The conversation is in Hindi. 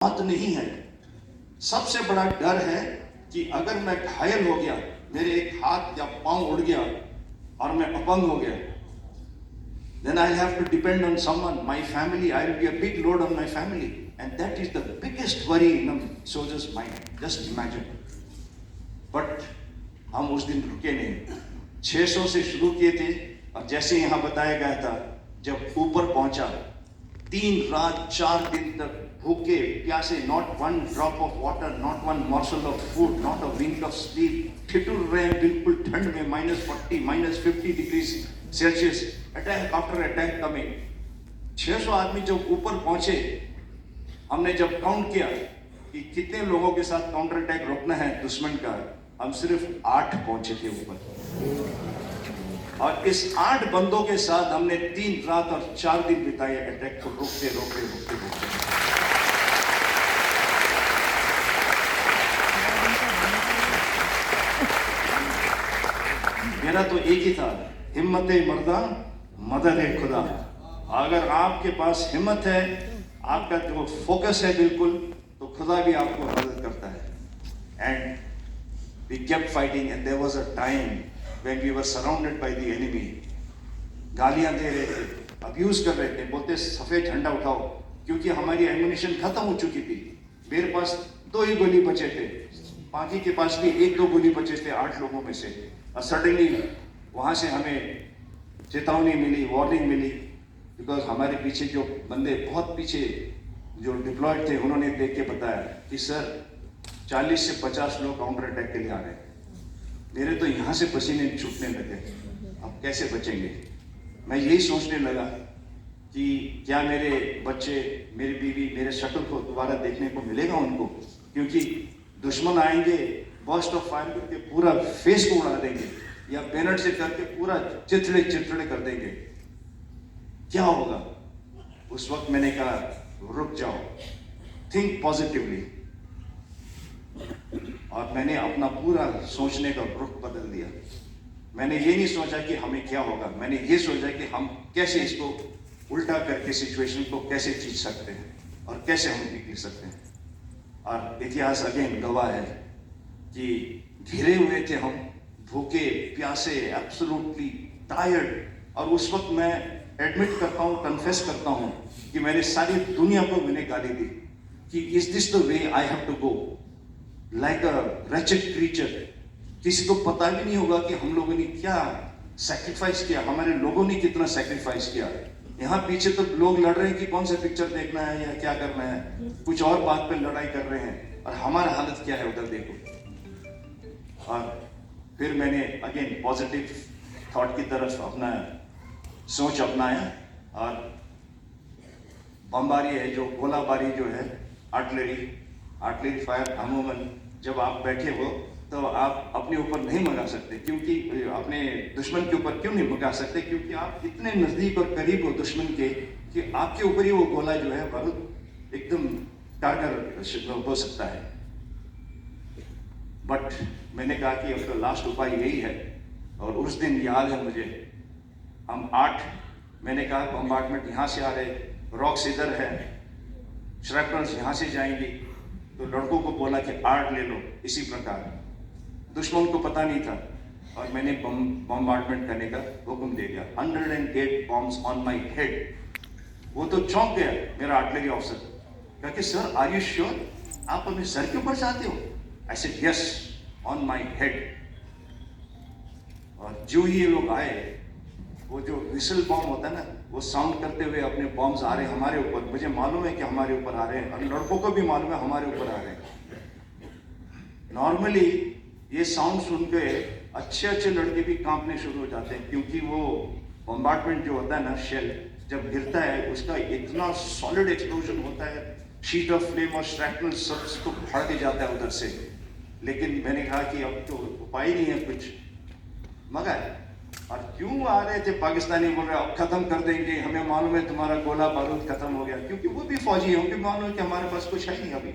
मौत नहीं है। सबसे बड़ा डर है कि अगर मैं घायल हो गया, मेरे एक हाथ या पांव उड़ गया और मैं अपंग हो गया, then I'll have to depend on someone, my family. I'll be a big load on my family, and that is the biggest worry in a soldier's mind. Just imagine. But हम उस दिन रुके नहीं। 600 से शुरू किए थे और जैसे यहाँ बताया गया था, जब ऊपर पहुंचा 3 रात 4 दिन तक भूखे प्यासे, not one drop of water, not one morsel of food, not a wink of sleep, ठिठुर रहे हैं बिल्कुल ठंड में, -40 -50 degree Celsius, attack after attack coming. 600 आदमी जब ऊपर पहुंचे, हमने जब काउंट किया कि कितने लोगों के साथ काउंटर अटैक रोकना है दुश्मन का, हम सिर्फ 8 पहुंचे थे ऊपर। और इस 8 बंदों के साथ हमने 3 रात और 4 दिन बिताए अटैक को रोकते रोकते रोकते रोकते। मेरा तो एक ही था, हिम्मत मर्दा मदद है खुदा। अगर आपके पास हिम्मत है, आपका जो फोकस है बिल्कुल, तो खुदा भी आपको मदद करता है। And we kept fighting and there was a time when we were surrounded by the enemy. गालियां दे रहे थे, अब्यूज कर रहे थे, बोलते सफेद झंडा उठाओ, क्योंकि हमारी एम्युनिशन खत्म हो चुकी थी। मेरे पास 2 ही गोली बचे थे, बाकी के पास भी 1-2 गोली बचे थे 8 लोगों में से। और सडनली वहां से हमें चेतावनी मिली, वार्निंग मिली, बिकॉज हमारे पीछे जो बंदे बहुत पीछे जो डिप्लॉयड थे, उन्होंने देख के बताया कि सर 40 से 50 लोग काउंटर अटैक के लिए आ रहे हैं। मेरे तो यहाँ से पसीने छूटने लगे, अब कैसे बचेंगे। मैं यही सोचने लगा कि क्या मेरे बच्चे, मेरी बीवी, मेरे शक्ल को दोबारा देखने को मिलेगा उनको, क्योंकि दुश्मन आएंगे, बर्स्ट ऑफ फायर करके पूरा फेस को उड़ा देंगे, या बैनर से करके पूरा चिथड़े चिथड़े कर देंगे। क्या होगा? उस वक्त मैंने कहा रुक जाओ, थिंक पॉजिटिवली। और मैंने अपना पूरा सोचने का रुख बदल दिया। मैंने ये नहीं सोचा कि हमें क्या होगा, मैंने ये सोचा कि हम कैसे इसको उल्टा करके सिचुएशन को कैसे जीत सकते हैं और कैसे हम निकल सकते हैं। और इतिहास अगेन गवाह है कि घिरे हुए थे हम, भूखे प्यासे, एब्सोल्युटली टायर्ड। और उस वक्त मैं एडमिट करता हूँ, कन्फेस करता हूँ कि मैंने सारी दुनिया को मैंने गाली दी कि is this the way I have to go, like a wretched creature। किसी को पता भी नहीं होगा कि हम लोगों ने क्या सैक्रिफाइस किया, हमारे लोगों ने कितना सैक्रिफाइस किया। यहाँ पीछे तो लोग लड़ रहे हैं कि कौन सा पिक्चर देखना है या क्या करना है, कुछ और बात पे लड़ाई कर रहे हैं, और हमारा हालत क्या है उधर देखो। और फिर मैंने अगेन पॉजिटिव थॉट की तरफ अपना सोच अपनाया, और बमबारी है, जो गोलाबारी जो है, आर्टिलरी फायर, अमूमन जब आप बैठे हो तो आप अपने ऊपर नहीं मंगा सकते, क्योंकि अपने दुश्मन के ऊपर क्यों नहीं मंगा सकते, क्योंकि आप इतने नजदीक और करीब हो दुश्मन के कि आपके ऊपर ही वो गोला जो है बारूद एकदम टारगर हो सकता है। बट मैंने कहा कि अब तो लास्ट उपाय यही है। और उस दिन याद है मुझे, हम 8, मैंने कहा बम्बार्टमेंट यहाँ से आ रहे, रॉक्स इधर है, श्रैपनल्स यहाँ से जाएंगी, तो लड़कों को बोला कि 8 ले लो। इसी प्रकार दुश्मन को पता नहीं था, और मैंने बम्बार्टमेंट करने का हुक्म दे दिया। 108 बॉम्ब्स ऑन माई हेड। वो तो चौंक गया मेरा आर्टिलरी ऑफिसर, कहा कि सर आर यू श्योर, आप अपने सर के ऊपर चाहते हो? I said yes, on my head. और जो ही ये लोग आए, वो जो विसल बॉम्ब होता है ना, वो साउंड करते हुए अपने बॉम्ब्स आ रहे हैं हमारे ऊपर। मुझे मालूम है कि हमारे ऊपर आ रहे हैं, और लड़कों को भी मालूम है हमारे ऊपर आ रहे हैं। नॉर्मली ये साउंड सुन के अच्छे लड़के भी कांपने शुरू हो जाते हैं, क्योंकि वो बम्बार्टमेंट जो होता है ना, शेल जब गिरता है उसका इतना सॉलिड एक्सप्लोजन होता है, शीट ऑफ फ्लेम और श्रैपनल सब तो भड़ के जाता है उधर से। लेकिन मैंने कहा कि अब तो उपाय नहीं है कुछ, मगर और क्यों आ रहे थे पाकिस्तानी, बोल रहे अब खत्म कर देंगे, हमें मालूम है तुम्हारा गोला बारूद खत्म हो गया, क्योंकि वो भी फौजी है, उनके मालूम है कि हमारे पास कुछ है नहीं अभी।